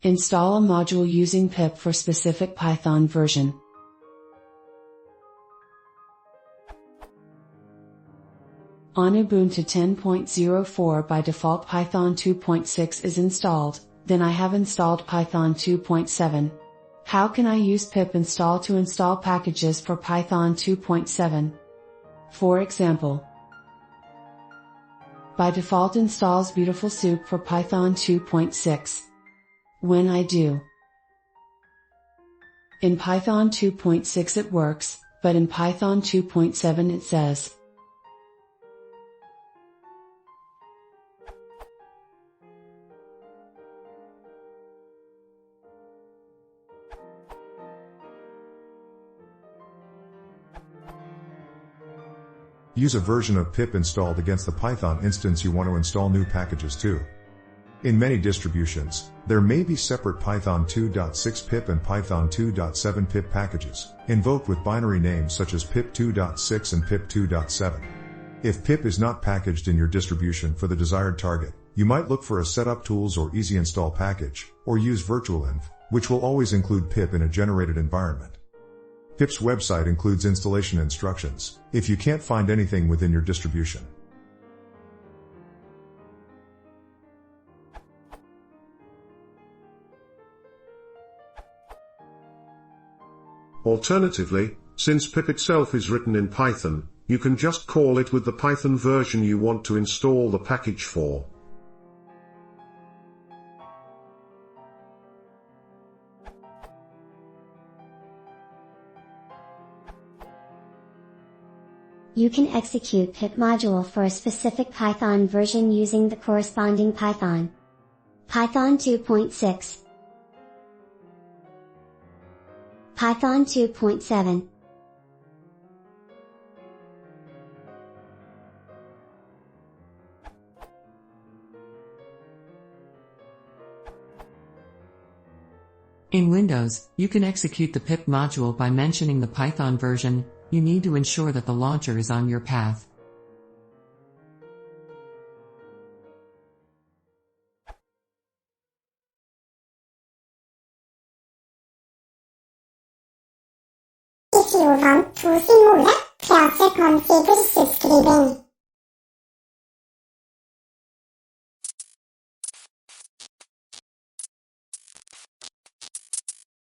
Install a module using pip for specific Python version. On Ubuntu 10.04 by default Python 2.6 is installed, then I have installed Python 2.7. How can I use pip install to install packages for Python 2.7? For example, by default installs Beautiful Soup for Python 2.6. When I do, in Python 2.6 it works, but in Python 2.7 it says, Use a version of pip installed against the Python instance you want to install new packages to. In many distributions, there may be separate Python 2.6 pip and Python 2.7 pip packages, invoked with binary names such as pip 2.6 and pip 2.7. If pip is not packaged in your distribution for the desired target, you might look for a setup tools or easy install package, or use virtualenv, which will always include pip in a generated environment. Pip's website includes installation instructions, if you can't find anything within your distribution. Alternatively, since pip itself is written in Python, you can just call it with the Python version you want to install the package for. You can execute pip module for a specific Python version using the corresponding Python. Python 2.6, Python 2.7. In Windows, you can execute the pip module by mentioning the Python version. You need to ensure that the launcher is on your path. If you want to simulate, press config subscribing.